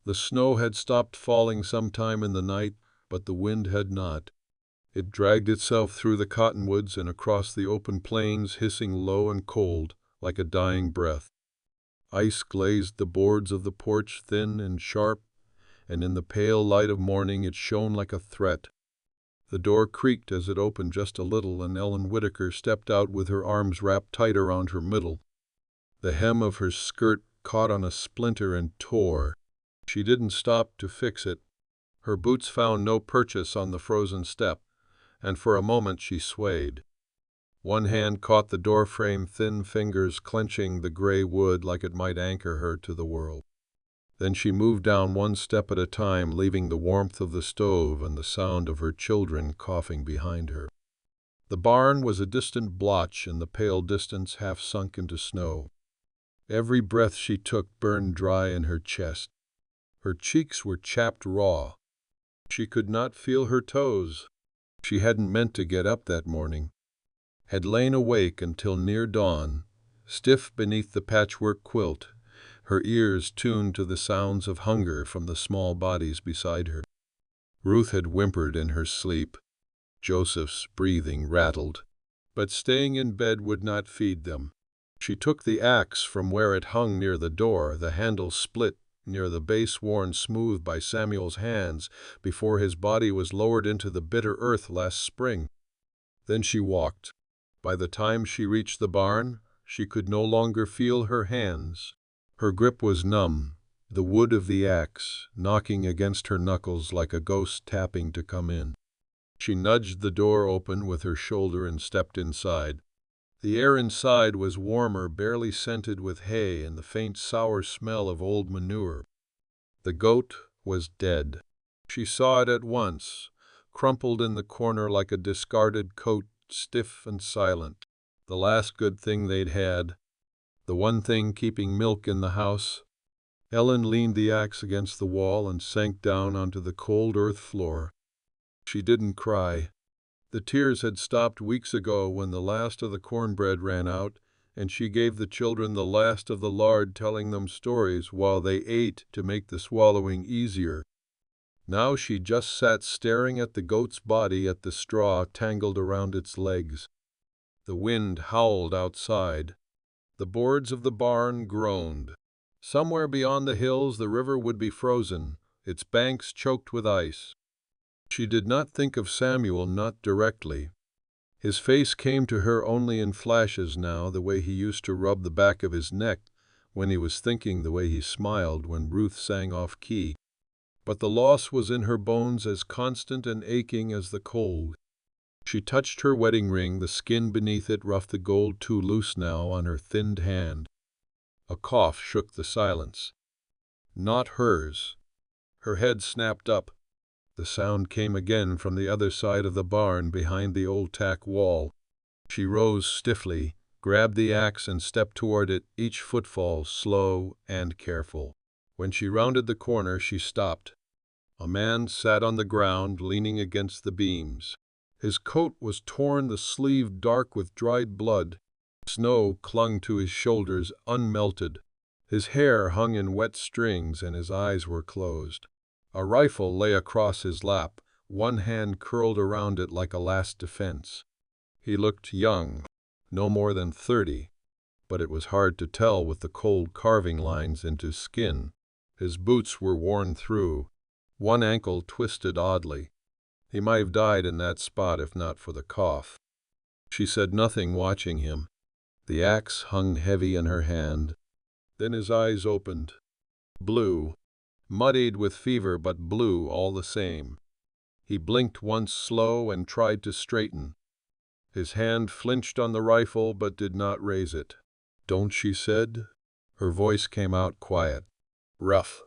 The snow had stopped falling sometime in the night, but the wind had not. It dragged itself through the cottonwoods and across the open plains, hissing low and cold, like a dying breath. Ice glazed the boards of the porch, thin and sharp, and in the pale light of morning it shone like a threat. The door creaked as it opened just a little, and Ellen Whitaker stepped out with her arms wrapped tight around her middle. The hem of her skirt caught on a splinter and tore. She didn't stop to fix it. Her boots found no purchase on the frozen step, and for a moment she swayed. One hand caught the doorframe, thin fingers clenching the gray wood like it might anchor her to the world. Then she moved down one step at a time, leaving the warmth of the stove and the sound of her children coughing behind her. The barn was a distant blotch in the pale distance, half sunk into snow. Every breath she took burned dry in her chest. Her cheeks were chapped raw. She could not feel her toes. She hadn't meant to get up that morning. Had lain awake until near dawn, stiff beneath the patchwork quilt, her ears tuned to the sounds of hunger from the small bodies beside her. Ruth had whimpered in her sleep. Joseph's breathing rattled. But staying in bed would not feed them. She took the axe from where it hung near the door, the handle split near the base, worn smooth by Samuel's hands before his body was lowered into the bitter earth last spring. Then she walked. By the time she reached the barn, she could no longer feel her hands. Her grip was numb, the wood of the axe knocking against her knuckles like a ghost tapping to come in. She nudged the door open with her shoulder and stepped inside. The air inside was warmer, barely scented with hay and the faint sour smell of old manure. The goat was dead. She saw it at once, crumpled in the corner like a discarded coat, stiff and silent. The last good thing they'd had. The one thing keeping milk in the house. Ellen leaned the axe against the wall and sank down onto the cold earth floor. She didn't cry. The tears had stopped weeks ago when the last of the cornbread ran out, and she gave the children the last of the lard, telling them stories while they ate to make the swallowing easier. Now she just sat staring at the goat's body, at the straw tangled around its legs. The wind howled outside. The boards of the barn groaned. Somewhere beyond the hills the river would be frozen, its banks choked with ice. She did not think of Samuel, not directly. His face came to her only in flashes now, the way he used to rub the back of his neck when he was thinking, the way he smiled when Ruth sang off key. But the loss was in her bones, as constant and aching as the cold. She touched her wedding ring, the skin beneath it rough, the gold too loose now on her thinned hand. A cough shook the silence. Not hers. Her head snapped up. The sound came again from the other side of the barn, behind the old tack wall. She rose stiffly, grabbed the axe and stepped toward it, each footfall slow and careful. When she rounded the corner, she stopped. A man sat on the ground, leaning against the beams. His coat was torn, the sleeve dark with dried blood. Snow clung to his shoulders, unmelted. His hair hung in wet strings and his eyes were closed. A rifle lay across his lap, one hand curled around it like a last defense. He looked young, no more than 30, but it was hard to tell with the cold carving lines into skin. His boots were worn through, one ankle twisted oddly. He might have died in that spot if not for the cough. She said nothing, watching him. The axe hung heavy in her hand. Then his eyes opened. Blue. Muddied with fever, but blue all the same. He blinked once, slow, and tried to straighten. His hand flinched on the rifle, but did not raise it. "Don't," she said. Her voice came out quiet, rough,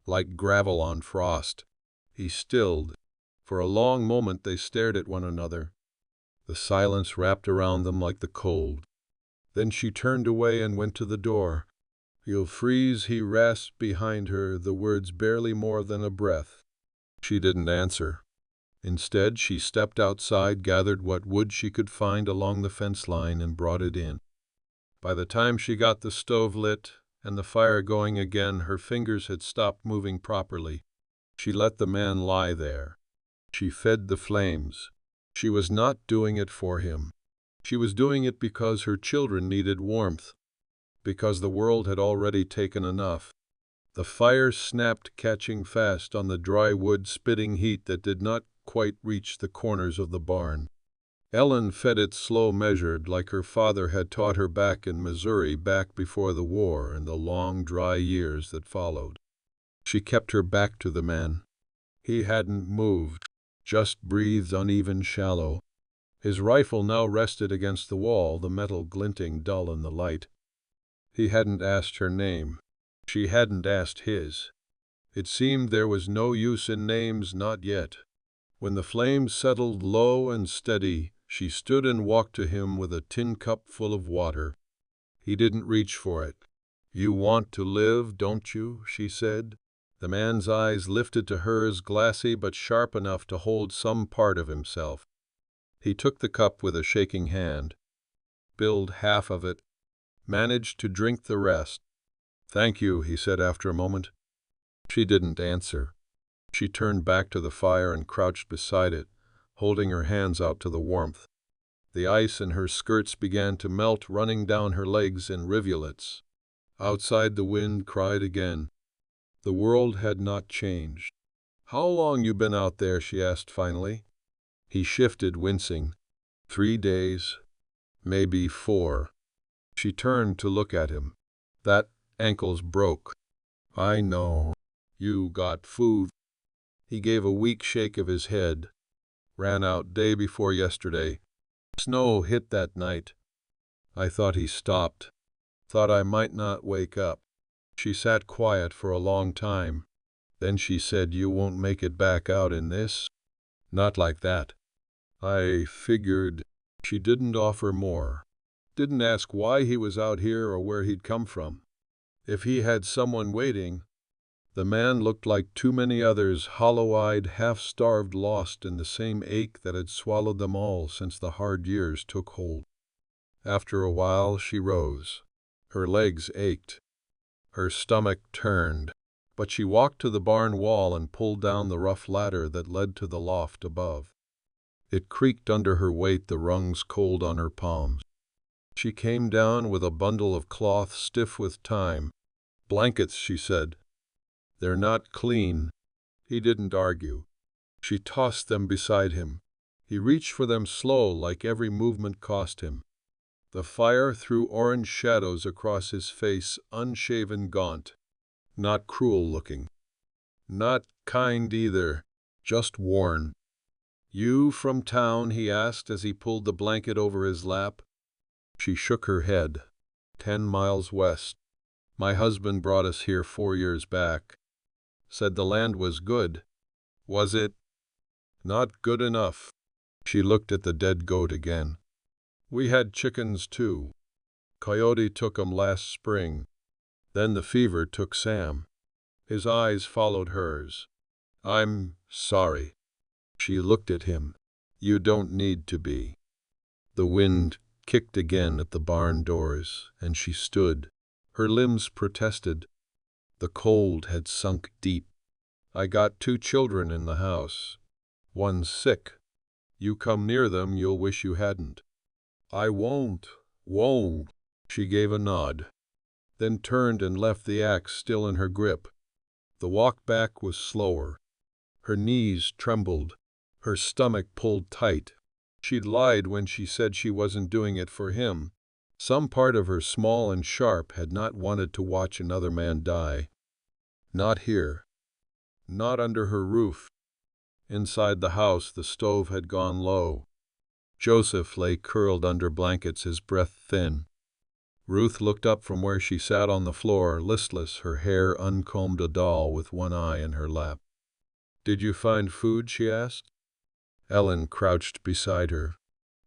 like gravel on frost. He stilled. For a long moment they stared at one another. The silence wrapped around them like the cold. Then she turned away and went to the door. "You'll freeze," he rasped behind her, the words barely more than a breath. She didn't answer. Instead, she stepped outside, gathered what wood she could find along the fence line, and brought it in. By the time she got the stove lit, and the fire going again. Her fingers had stopped moving properly. She let the man lie there. She fed the flames. She was not doing it for him. She was doing it because her children needed warmth, because the world had already taken enough. The fire snapped, catching fast on the dry wood, spitting heat that did not quite reach the corners of the barn. Ellen fed it slow, measured, like her father had taught her back in Missouri, back before the war and the long, dry years that followed. She kept her back to the man. He hadn't moved, just breathed uneven, shallow. His rifle now rested against the wall, the metal glinting dull in the light. He hadn't asked her name. She hadn't asked his. It seemed there was no use in names, not yet. When the flames settled low and steady, she stood and walked to him with a tin cup full of water. He didn't reach for it. "You want to live, don't you?" she said. The man's eyes lifted to hers, glassy but sharp enough to hold some part of himself. He took the cup with a shaking hand, filled half of it, managed to drink the rest. "Thank you," he said after a moment. She didn't answer. She turned back to the fire and crouched beside it, holding her hands out to the warmth. The ice in her skirts began to melt, running down her legs in rivulets. Outside, the wind cried again. The world had not changed. "How long you been out there?" she asked finally. He shifted, wincing. 3 days, maybe 4. She turned to look at him. "That ankle's broke." "I know. You got food?" He gave a weak shake of his head. "Ran out day before yesterday. Snow hit that night." I thought he stopped. Thought I might not wake up. She sat quiet for a long time. Then she said, "You won't make it back out in this?" "Not like that." "I figured." She didn't offer more. Didn't ask why he was out here or where he'd come from. If he had someone waiting. The man looked like too many others, hollow-eyed, half-starved, lost in the same ache that had swallowed them all since the hard years took hold. After a while she rose. Her legs ached. Her stomach turned. But she walked to the barn wall and pulled down the rough ladder that led to the loft above. It creaked under her weight, the rungs cold on her palms. She came down with a bundle of cloth stiff with time. "Blankets," she said. "They're not clean." He didn't argue. She tossed them beside him. He reached for them slow, like every movement cost him. The fire threw orange shadows across his face, unshaven, gaunt. Not cruel-looking. Not kind either, just worn. "You from town?" he asked as he pulled the blanket over his lap. She shook her head. 10 miles west. My husband brought us here 4 years back. Said the land was good." "Was it?" "Not good enough." She looked at the dead goat again. "We had chickens too. Coyote took 'em last spring. Then the fever took Sam." His eyes followed hers. "I'm sorry." She looked at him. "You don't need to be." The wind kicked again at the barn doors, and she stood. Her limbs protested. The cold had sunk deep. "I got 2 children in the house. One's sick. You come near them, you'll wish you hadn't." "I won't. She gave a nod, then turned and left the axe still in her grip. The walk back was slower. Her knees trembled. Her stomach pulled tight. She'd lied when she said she wasn't doing it for him. Some part of her, small and sharp, had not wanted to watch another man die. Not here. Not under her roof. Inside the house, the stove had gone low. Joseph lay curled under blankets, his breath thin. Ruth looked up from where she sat on the floor, listless, her hair uncombed, a doll with one eye in her lap. "Did you find food?" she asked. Ellen crouched beside her.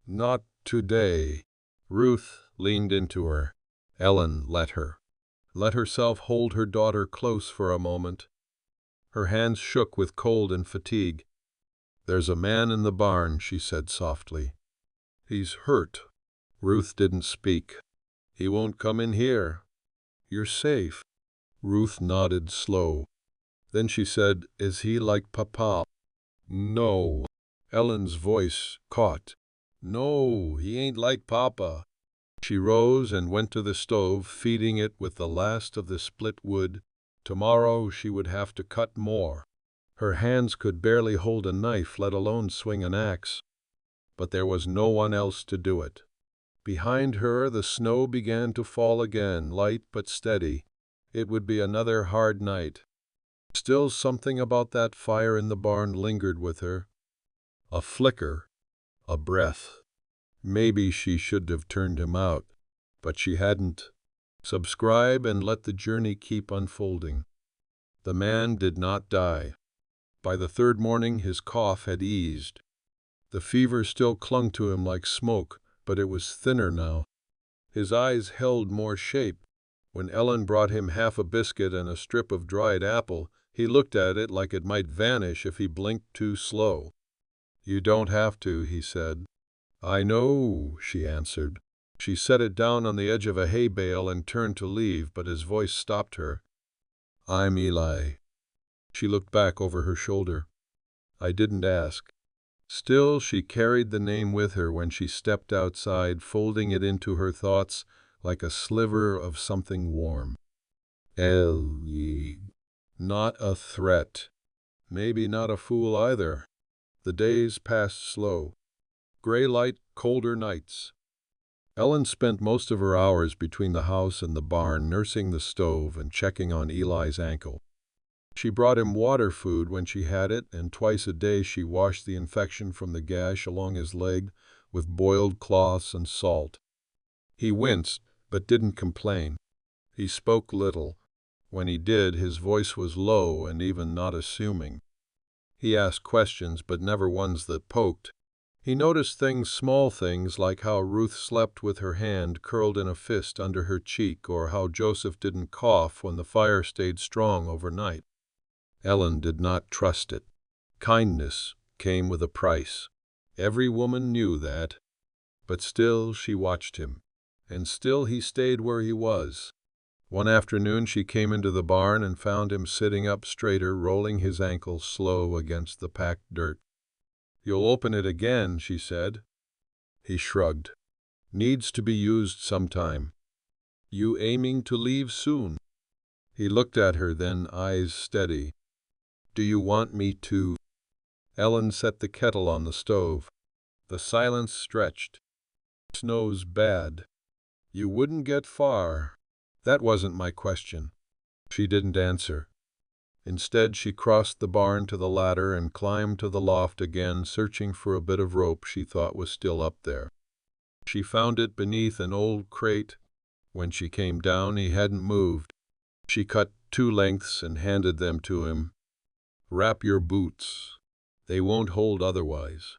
"Not today." Ruth leaned into her. Ellen let herself hold her daughter close for a moment. Her hands shook with cold and fatigue. "There's a man in the barn," she said softly. "He's hurt." Ruth didn't speak. "He won't come in here. You're safe." Ruth nodded slow. Then she said, "Is he like Papa?" "No." Ellen's voice caught. "No, he ain't like Papa." She rose and went to the stove, feeding it with the last of the split wood. Tomorrow she would have to cut more. Her hands could barely hold a knife, let alone swing an axe. But there was no one else to do it. Behind her the snow began to fall again, light but steady. It would be another hard night. Still, something about that fire in the barn lingered with her. A flicker, a breath. Maybe she should have turned him out, but she hadn't. Subscribe and let the journey keep unfolding. The man did not die. By the third morning his cough had eased. The fever still clung to him like smoke, but it was thinner now. His eyes held more shape. When Ellen brought him half a biscuit and a strip of dried apple, he looked at it like it might vanish if he blinked too slow. "You don't have to," he said. "I know," she answered. She set it down on the edge of a hay bale and turned to leave, but his voice stopped her. "I'm Eli." She looked back over her shoulder. "I didn't ask." Still, she carried the name with her when she stepped outside, folding it into her thoughts like a sliver of something warm. Eli. Not a threat. Maybe not a fool either. The days passed slow. Gray light, colder nights. Ellen spent most of her hours between the house and the barn, nursing the stove and checking on Eli's ankle. She brought him water food when she had it, and twice a day she washed the infection from the gash along his leg with boiled cloths and salt. He winced, but didn't complain. He spoke little. When he did, his voice was low and even not assuming. He asked questions, but never ones that poked. He noticed things, small things, like how Ruth slept with her hand curled in a fist under her cheek, or how Joseph didn't cough when the fire stayed strong overnight. Ellen did not trust it. Kindness came with a price. Every woman knew that. But still she watched him, and still he stayed where he was. One afternoon she came into the barn and found him sitting up straighter, rolling his ankle slow against the packed dirt. "You'll open it again," she said. He shrugged. "Needs to be used sometime." "You aiming to leave soon?" He looked at her, then, eyes steady. "Do you want me to?" Ellen set the kettle on the stove. The silence stretched. "Snow's bad. You wouldn't get far." "That wasn't my question." She didn't answer. Instead, she crossed the barn to the ladder and climbed to the loft again, searching for a bit of rope she thought was still up there. She found it beneath an old crate. When she came down, he hadn't moved. She cut 2 lengths and handed them to him. "Wrap your boots. They won't hold otherwise."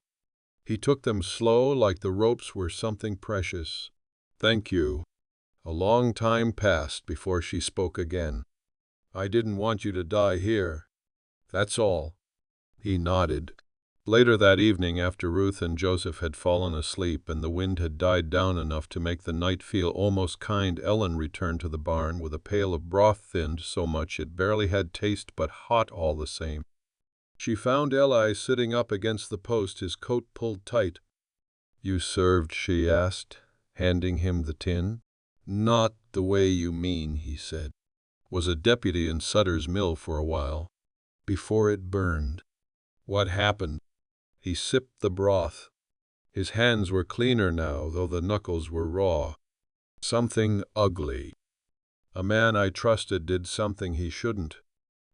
He took them slow, like the ropes were something precious. "Thank you." A long time passed before she spoke again. "I didn't want you to die here. That's all." He nodded. Later that evening, after Ruth and Joseph had fallen asleep and the wind had died down enough to make the night feel almost kind, Ellen returned to the barn with a pail of broth thinned so much it barely had taste, but hot all the same. She found Eli sitting up against the post, his coat pulled tight. "You served?" she asked, handing him the tin. "Not the way you mean," he said. "Was a deputy in Sutter's Mill for a while, before it burned." "What happened?" He sipped the broth. His hands were cleaner now, though the knuckles were raw. "Something ugly. A man I trusted did something he shouldn't.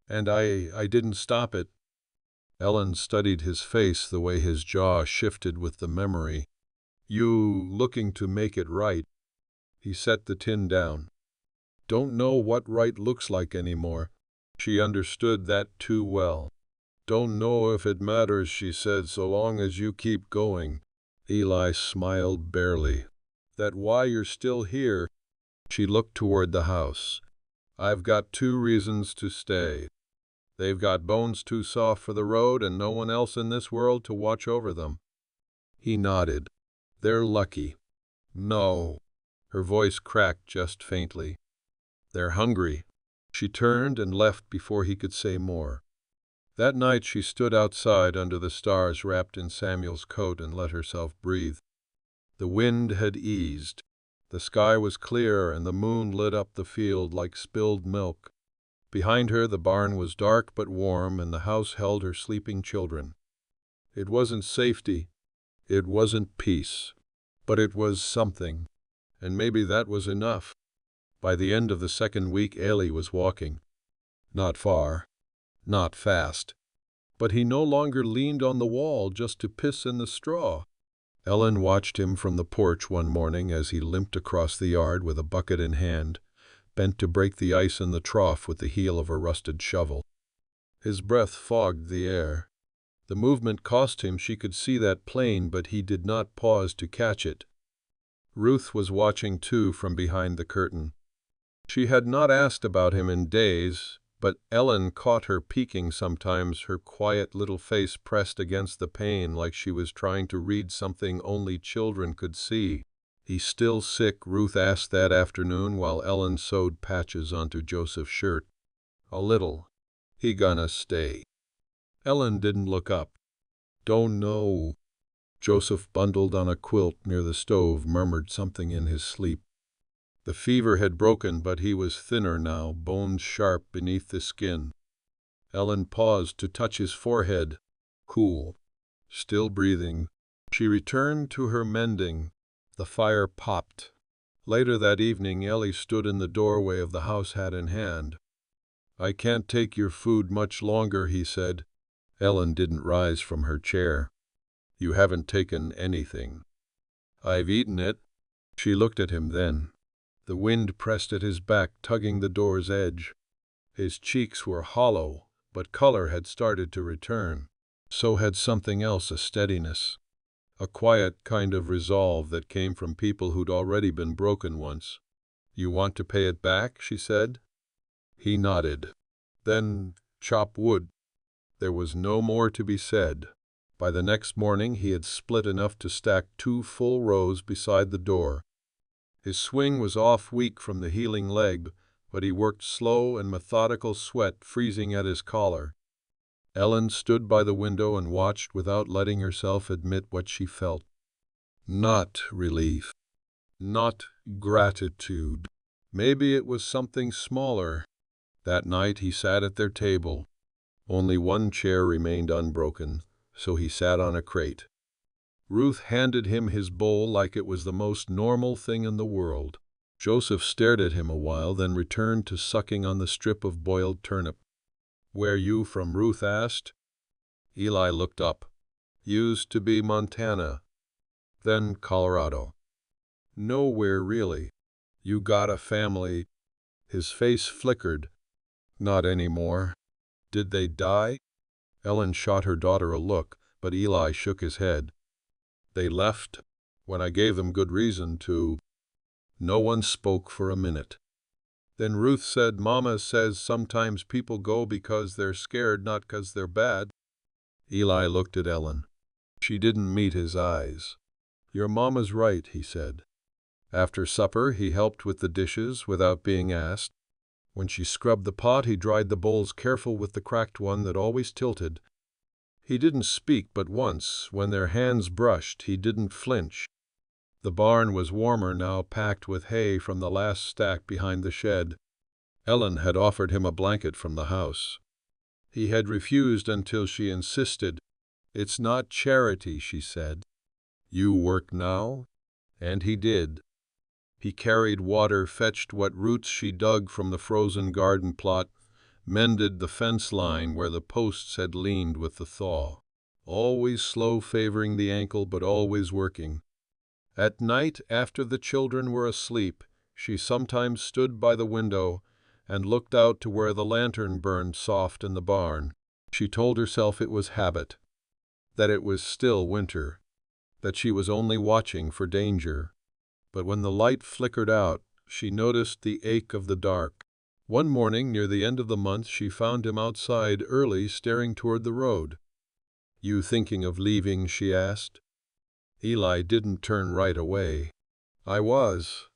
And I didn't stop it." Ellen studied his face, the way his jaw shifted with the memory. "You looking to make it right?" He set the tin down. "Don't know what right looks like anymore." She understood that too well. "Don't know if it matters," she said, "so long as you keep going." Eli smiled barely. "That why you're still here?" She looked toward the house. "I've got 2 reasons to stay. They've got bones too soft for the road and no one else in this world to watch over them." He nodded. "They're lucky." "No." Her voice cracked just faintly. They're hungry." She turned and left before he could say more. That night she stood outside under the stars wrapped in Samuel's coat and let herself breathe. The wind had eased. The sky was clear and the moon lit up the field like spilled milk. Behind her the barn was dark but warm and the house held her sleeping children. It wasn't safety, it wasn't peace, but it was something, and maybe that was enough. By the end of the second week Ailey was walking. Not far, not fast, but he no longer leaned on the wall just to piss in the straw. Ellen watched him from the porch one morning as he limped across the yard with a bucket in hand, bent to break the ice in the trough with the heel of a rusted shovel. His breath fogged the air. The movement cost him, she could see that plain, but he did not pause to catch it. Ruth was watching too from behind the curtain. She had not asked about him in days, but Ellen caught her peeking sometimes, her quiet little face pressed against the pane like she was trying to read something only children could see. "He's still sick?" Ruth asked that afternoon while Ellen sewed patches onto Joseph's shirt. "A little. He gonna stay." Ellen didn't look up. "Don't know." Joseph, bundled on a quilt near the stove, murmured something in his sleep. The fever had broken, but he was thinner now, bones sharp beneath the skin. Ellen paused to touch his forehead. Cool. Still breathing. She returned to her mending. The fire popped. Later that evening, Ellie stood in the doorway of the house, hat in hand. "I can't take your food much longer," he said. Ellen didn't rise from her chair. "You haven't taken anything." "I've eaten it." She looked at him then. The wind pressed at his back, tugging the door's edge. His cheeks were hollow, but color had started to return. So had something else, a steadiness. A quiet kind of resolve that came from people who'd already been broken once. "You want to pay it back?" she said. He nodded. "Then chop wood." There was no more to be said. By the next morning he had split enough to stack 2 full rows beside the door. His swing was off, weak from the healing leg, but he worked slow and methodical, sweat freezing at his collar. Ellen stood by the window and watched without letting herself admit what she felt. Not relief. Not gratitude. Maybe it was something smaller. That night he sat at their table. Only one chair remained unbroken, so he sat on a crate. Ruth handed him his bowl like it was the most normal thing in the world. Joseph stared at him a while, then returned to sucking on the strip of boiled turnip. "Where you from?" Ruth asked. Eli looked up. "Used to be Montana. Then Colorado." "Nowhere really. You got a family?" His face flickered. "Not anymore." "Did they die?" Ellen shot her daughter a look, but Eli shook his head. "They left when I gave them good reason to." No one spoke for a minute. Then Ruth said, "Mama says sometimes people go because they're scared, not 'cause they're bad." Eli looked at Ellen. She didn't meet his eyes. "Your mama's right," he said. After supper he helped with the dishes without being asked. When she scrubbed the pot, he dried the bowls, careful with the cracked one that always tilted. He didn't speak, but once, when their hands brushed, he didn't flinch. The barn was warmer now, packed with hay from the last stack behind the shed. Ellen had offered him a blanket from the house. He had refused until she insisted. "It's not charity," she said. "You work now?" And he did. He carried water, fetched what roots she dug from the frozen garden plot, mended the fence line where the posts had leaned with the thaw. Always slow, favoring the ankle, but always working. At night, after the children were asleep, she sometimes stood by the window and looked out to where the lantern burned soft in the barn. She told herself it was habit, that it was still winter, that she was only watching for danger. But when the light flickered out, she noticed the ache of the dark. One morning, near the end of the month, she found him outside early, staring toward the road. "You thinking of leaving?" she asked. Eli didn't turn right away. "I was.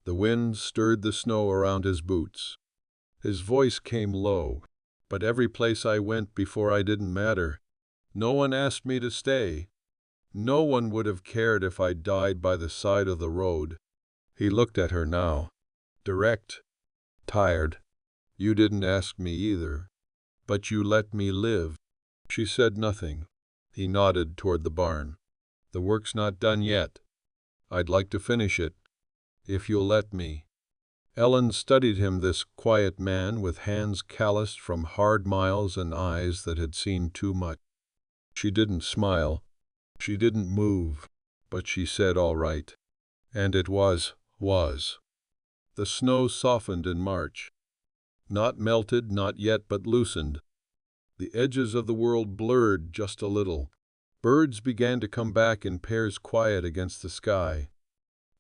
The wind stirred the snow around his boots. His voice came low. "But every place I went before I didn't matter. No one asked me to stay. No one would have cared if I died by the side of the road." He looked at her now. Direct. Tired. "You didn't ask me either. But you let me live." She said nothing. He nodded toward the barn. "The work's not done yet. I'd like to finish it, if you'll let me." Ellen studied him, this quiet man with hands calloused from hard miles and eyes that had seen too much. She didn't smile. She didn't move. But she said, "All right." And it was. The snow softened in March. Not melted, not yet, but loosened. The edges of the world blurred just a little. Birds began to come back in pairs, quiet against the sky.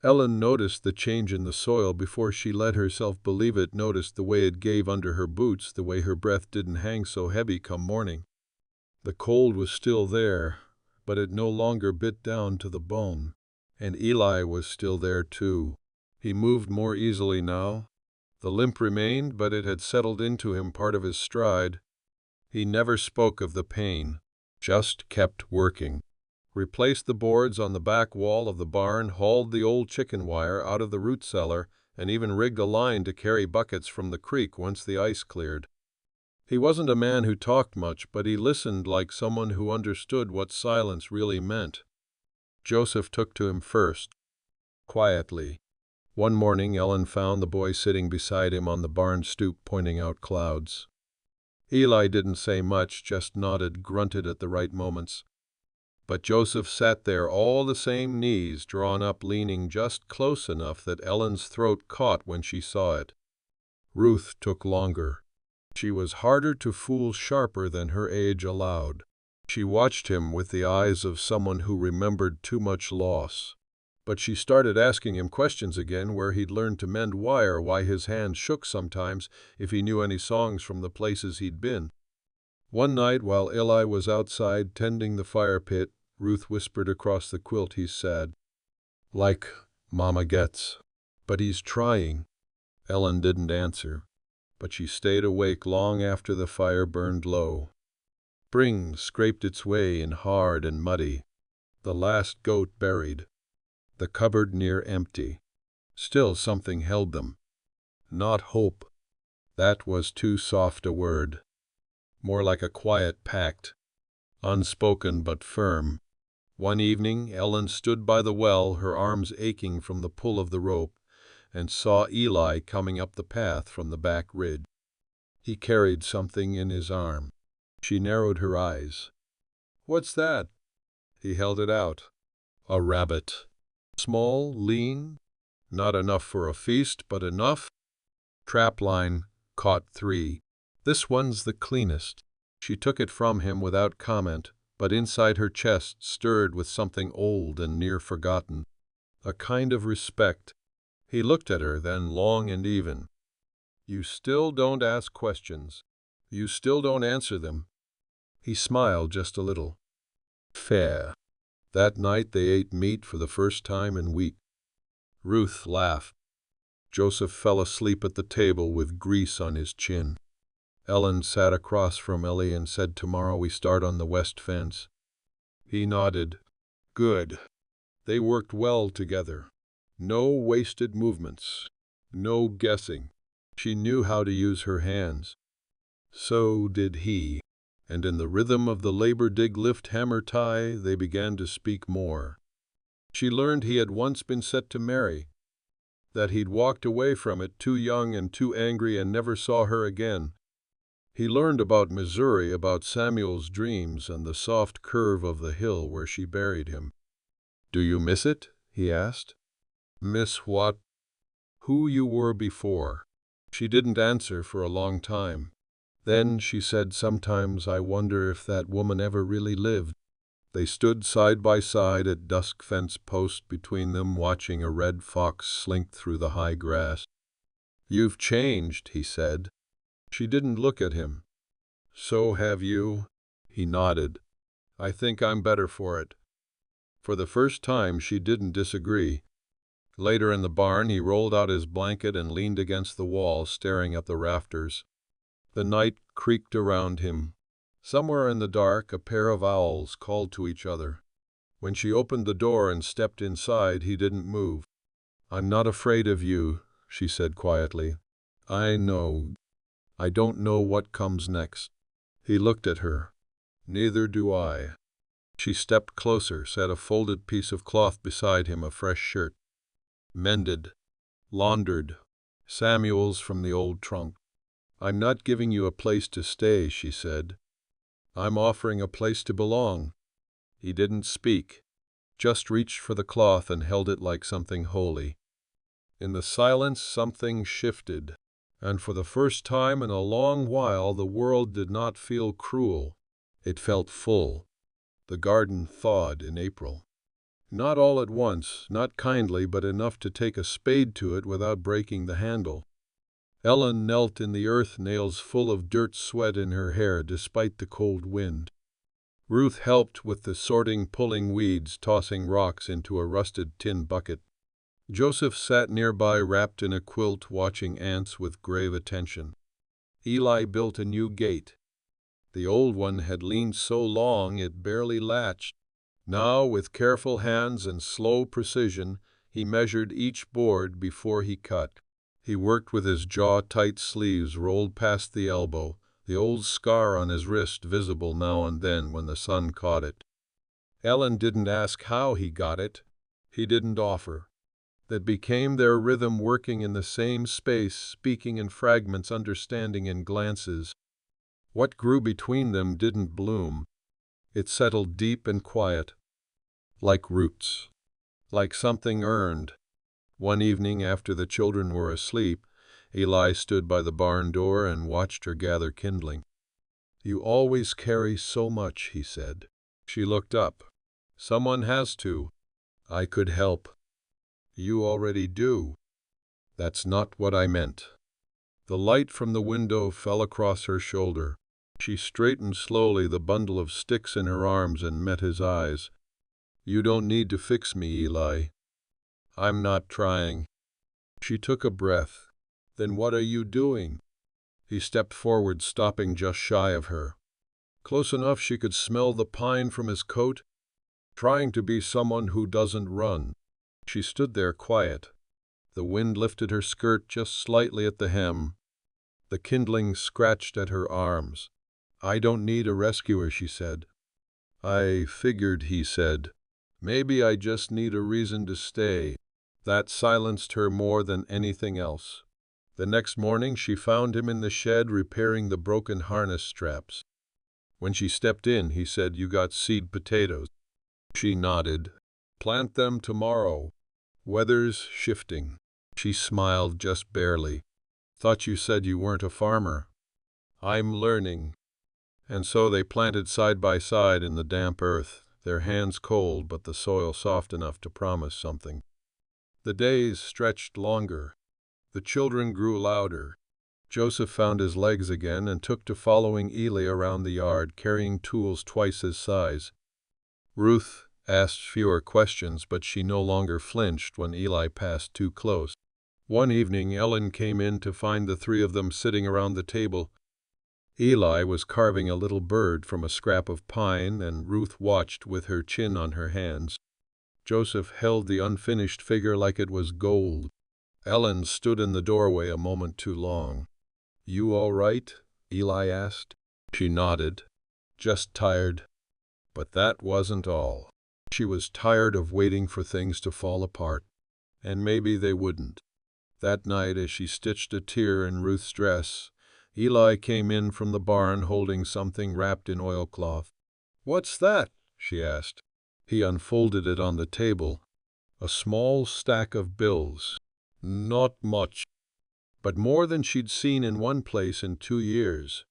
Ellen noticed the change in the soil before she let herself believe it, noticed the way it gave under her boots, the way her breath didn't hang so heavy come morning. The cold was still there, but it no longer bit down to the bone. And Eli was still there too. He moved more easily now. The limp remained, but it had settled into him, part of his stride. He never spoke of the pain, just kept working. Replaced the boards on the back wall of the barn, hauled the old chicken wire out of the root cellar, and even rigged a line to carry buckets from the creek once the ice cleared. He wasn't a man who talked much, but he listened like someone who understood what silence really meant. Joseph took to him first, quietly. One morning Ellen found the boy sitting beside him on the barn stoop, pointing out clouds. Eli didn't say much, just nodded, grunted at the right moments. But Joseph sat there all the same, knees drawn up, leaning just close enough that Ellen's throat caught when she saw it. Ruth took longer. She was harder to fool, sharper than her age allowed. She watched him with the eyes of someone who remembered too much loss. But she started asking him questions again, where he'd learned to mend wire, why his hands shook sometimes, if he knew any songs from the places he'd been. One night, while Eli was outside tending the fire pit, Ruth whispered across the quilt, "He's sad. Like Mama gets. But he's trying." Ellen didn't answer, but she stayed awake long after the fire burned low. Spring scraped its way in, hard and muddy. The last goat buried. The cupboard near empty. Still something held them. Not hope. That was too soft a word. More like a quiet pact, unspoken but firm. One evening Ellen stood by the well, her arms aching from the pull of the rope, and saw Eli coming up the path from the back ridge. He carried something in his arm. She narrowed her eyes. "What's that?" He held it out. A rabbit. Small, lean, not enough for a feast, but enough. Trapline, caught 3. "This one's the cleanest." She took it from him without comment, but inside her chest stirred with something old and near forgotten. A kind of respect. He looked at her then, long and even. "You still don't ask questions. You still don't answer them." He smiled just a little. "Fair." That night they ate meat for the first time in weeks. Ruth laughed. Joseph fell asleep at the table with grease on his chin. Ellen sat across from Ellie and said, "Tomorrow we start on the west fence." He nodded. Good. They worked well together. No wasted movements. No guessing. She knew how to use her hands. So did he. And in the rhythm of the labor, dig, lift, hammer, tie, they began to speak more. She learned he had once been set to marry, that he'd walked away from it too young and too angry and never saw her again. He learned about Missouri, about Samuel's dreams and the soft curve of the hill where she buried him. "Do you miss it?" he asked. "Miss what?" "Who you were before." She didn't answer for a long time. Then she said, "Sometimes I wonder if that woman ever really lived." They stood side by side at dusk, fence post between them, watching a red fox slink through the high grass. "You've changed," he said. She didn't look at him. "So have you." He nodded. "I think I'm better for it." For the first time she didn't disagree. Later in the barn, he rolled out his blanket and leaned against the wall, staring at the rafters. The night creaked around him. Somewhere in the dark, a pair of owls called to each other. When she opened the door and stepped inside, he didn't move. "I'm not afraid of you," she said quietly. "I know. I don't know what comes next." He looked at her. "Neither do I." She stepped closer, set a folded piece of cloth beside him, a fresh shirt. Mended. Laundered. Samuel's from the old trunk. "I'm not giving you a place to stay," she said. "I'm offering a place to belong." He didn't speak, just reached for the cloth and held it like something holy. In the silence, something shifted, and for the first time in a long while the world did not feel cruel. It felt full. The garden thawed in April. Not all at once, not kindly, but enough to take a spade to it without breaking the handle. Ellen knelt in the earth, nails full of dirt, sweat in her hair despite the cold wind. Ruth helped with the sorting, pulling weeds, tossing rocks into a rusted tin bucket. Joseph sat nearby, wrapped in a quilt, watching ants with grave attention. Eli built a new gate. The old one had leaned so long it barely latched. Now, with careful hands and slow precision, he measured each board before he cut. He worked with his jaw-tight sleeves rolled past the elbow, the old scar on his wrist visible now and then when the sun caught it. Ellen didn't ask how he got it. He didn't offer. That became their rhythm, working in the same space, speaking in fragments, understanding in glances. What grew between them didn't bloom. It settled deep and quiet, like roots, like something earned. One evening, after the children were asleep, Eli stood by the barn door and watched her gather kindling. "You always carry so much," he said. She looked up. "Someone has to. I could help." "You already do." "That's not what I meant." The light from the window fell across her shoulder. She straightened slowly, the bundle of sticks in her arms, and met his eyes. "You don't need to fix me, Eli. I'm not trying." She took a breath. "Then what are you doing?" He stepped forward, stopping just shy of her. Close enough she could smell the pine from his coat. "Trying to be someone who doesn't run." She stood there quiet. The wind lifted her skirt just slightly at the hem. The kindling scratched at her arms. "I don't need a rescuer," she said. "I figured," he said. "Maybe I just need a reason to stay." That silenced her more than anything else. The next morning she found him in the shed repairing the broken harness straps. When she stepped in, he said, "You got seed potatoes?" She nodded. "Plant them tomorrow. Weather's shifting." She smiled just barely. "Thought you said you weren't a farmer." "I'm learning." And so they planted side by side in the damp earth, their hands cold but the soil soft enough to promise something. The days stretched longer. The children grew louder. Joseph found his legs again and took to following Eli around the yard, carrying tools twice his size. Ruth asked fewer questions, but she no longer flinched when Eli passed too close. One evening Ellen came in to find the three of them sitting around the table. Eli was carving a little bird from a scrap of pine, and Ruth watched with her chin on her hands. Joseph held the unfinished figure like it was gold. Ellen stood in the doorway a moment too long. "You all right?" Eli asked. She nodded. "Just tired." But that wasn't all. She was tired of waiting for things to fall apart. And maybe they wouldn't. That night, as she stitched a tear in Ruth's dress, Eli came in from the barn holding something wrapped in oilcloth. "What's that?" she asked. He unfolded it on the table. A small stack of bills. Not much, but more than she'd seen in one place in 2 years.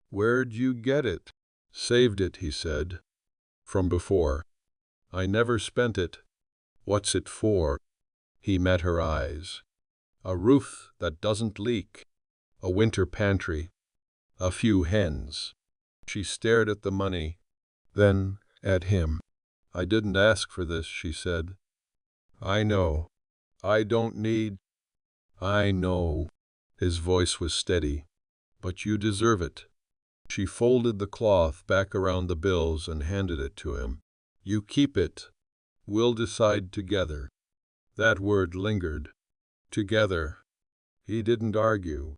"Where'd you get it?" "Saved it," he said. "From before. I never spent it." "What's it for?" He met her eyes. "A roof that doesn't leak. A winter pantry. A few hens." She stared at the money, then at him. "I didn't ask for this," she said. "I know. I don't need— I know. His voice was steady. But you deserve it. She folded the cloth back around the bills and handed it to him. You keep it. We'll decide together. That word lingered. Together. He didn't argue.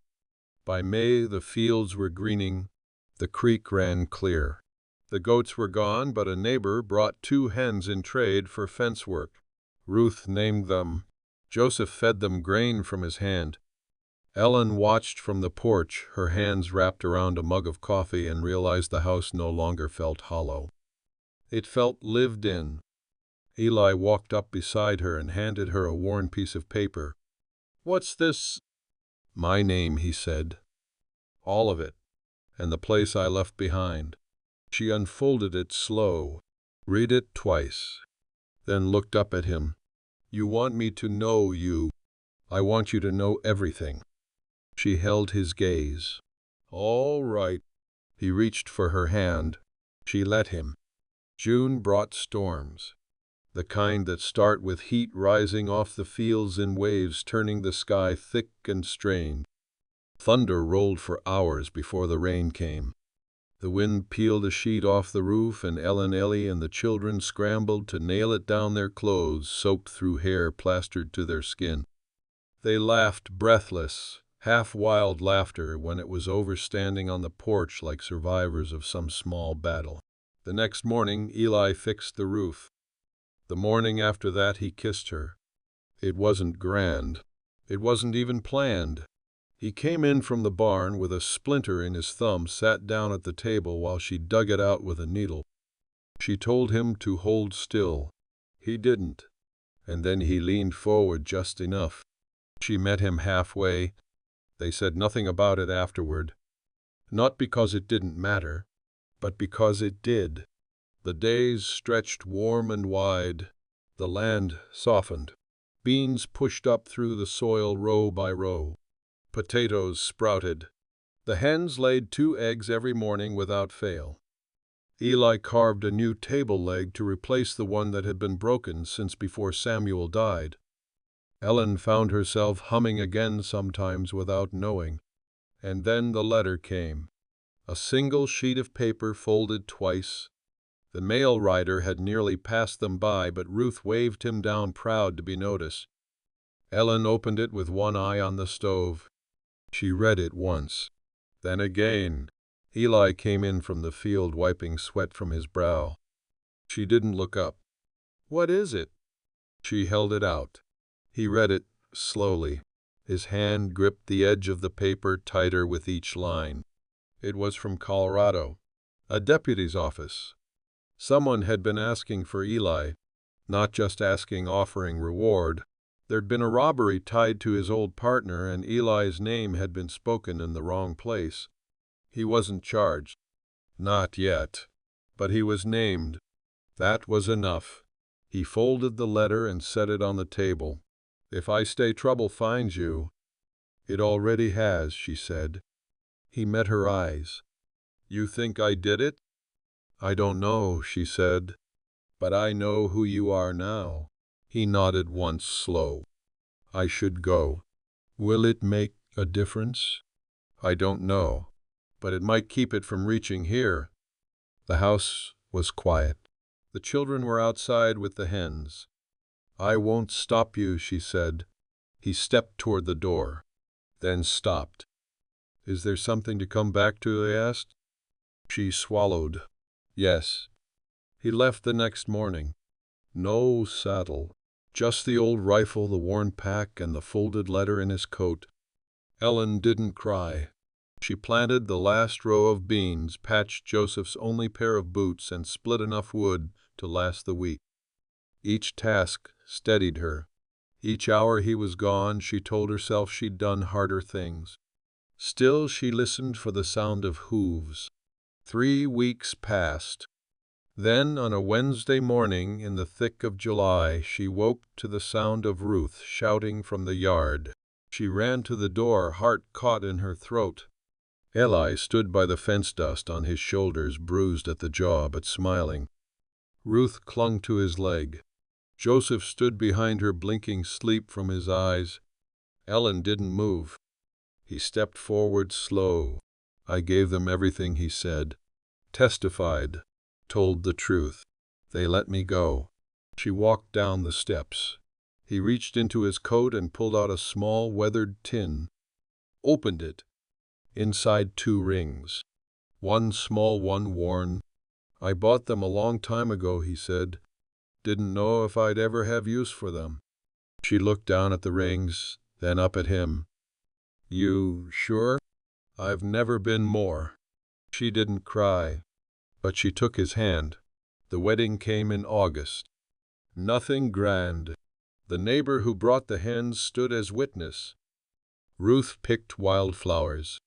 By May the fields were greening. The creek ran clear. The goats were gone, but a neighbor brought 2 hens in trade for fence work. Ruth named them. Joseph fed them grain from his hand. Ellen watched from the porch, her hands wrapped around a mug of coffee, and realized the house no longer felt hollow. It felt lived in. Eli walked up beside her and handed her a worn piece of paper. What's this? My name, he said. All of it. And the place I left behind. She unfolded it slow. Read it twice. Then looked up at him. You want me to know you. I want you to know everything. She held his gaze. All right. He reached for her hand. She let him. June brought storms. The kind that start with heat rising off the fields in waves, turning the sky thick and strained. Thunder rolled for hours before the rain came. The wind peeled a sheet off the roof, and Ellie and the children scrambled to nail it down their clothes, soaked through hair plastered to their skin. They laughed breathless, half-wild laughter when it was over, standing on the porch like survivors of some small battle. The next morning, Eli fixed the roof. The morning after that, he kissed her. It wasn't grand. It wasn't even planned. He came in from the barn with a splinter in his thumb, sat down at the table while she dug it out with a needle. She told him to hold still. He didn't. And then he leaned forward just enough. She met him halfway. They said nothing about it afterward. Not because it didn't matter, but because it did. The days stretched warm and wide. The land softened. Beans pushed up through the soil row by row. Potatoes sprouted. The hens laid 2 eggs every morning without fail. Eli carved a new table leg to replace the one that had been broken since before Samuel died. Ellen found herself humming again sometimes without knowing. And then the letter came. A single sheet of paper folded twice. The mail rider had nearly passed them by, but Ruth waved him down, proud to be noticed. Ellen opened it with one eye on the stove. She read it once. Then again. Eli came in from the field, wiping sweat from his brow. She didn't look up. What is it? She held it out. He read it slowly. His hand gripped the edge of the paper tighter with each line. It was from Colorado. A deputy's office. Someone had been asking for Eli. Not just asking, offering reward. There'd been a robbery tied to his old partner, and Eli's name had been spoken in the wrong place. He wasn't charged. Not yet. But he was named. That was enough. He folded the letter and set it on the table. If I stay, trouble finds you. It already has, she said. He met her eyes. You think I did it? I don't know, she said. But I know who you are now. He nodded once, slow. I should go. Will it make a difference? I don't know. But it might keep it from reaching here. The house was quiet. The children were outside with the hens. I won't stop you, she said. He stepped toward the door, then stopped. Is there something to come back to? He asked. She swallowed. Yes. He left the next morning. No saddle. Just the old rifle, the worn pack, and the folded letter in his coat. Ellen didn't cry. She planted the last row of beans, patched Joseph's only pair of boots, and split enough wood to last the week. Each task steadied her. Each hour he was gone, she told herself she'd done harder things. Still, she listened for the sound of hooves. 3 weeks passed. Then, on a Wednesday morning in the thick of July, she woke to the sound of Ruth shouting from the yard. She ran to the door, heart caught in her throat. Eli stood by the fence dust on his shoulders, bruised at the jaw but smiling. Ruth clung to his leg. Joseph stood behind her, blinking sleep from his eyes. Ellen didn't move. He stepped forward, slow. "I gave them everything," he said. "Testified. Told the truth. They let me go." She walked down the steps. He reached into his coat and pulled out a small weathered tin. Opened it. Inside 2 rings. One small, one worn. "I bought them a long time ago," he said. "Didn't know if I'd ever have use for them." She looked down at the rings, then up at him. "You sure?" "I've never been more." She didn't cry, but she took his hand. The wedding came in August. Nothing grand. The neighbor who brought the hens stood as witness. Ruth picked wildflowers.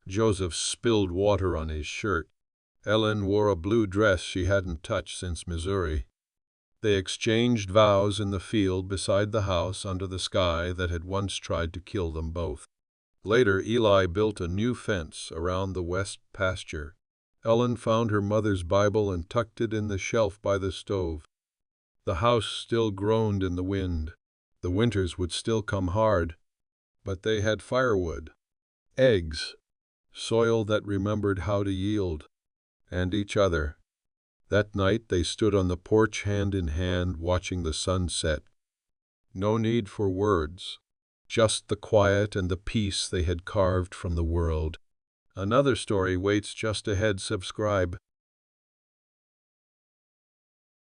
Joseph spilled water on his shirt. Ellen wore a blue dress she hadn't touched since Missouri. They exchanged vows in the field beside the house under the sky that had once tried to kill them both. Later, Eli built a new fence around the west pasture. Ellen found her mother's Bible and tucked it in the shelf by the stove. The house still groaned in the wind. The winters would still come hard, but they had firewood, eggs, soil that remembered how to yield, and each other. That night they stood on the porch hand in hand, watching the sun set. No need for words, just the quiet and the peace they had carved from the world. Another story waits just ahead. Subscribe.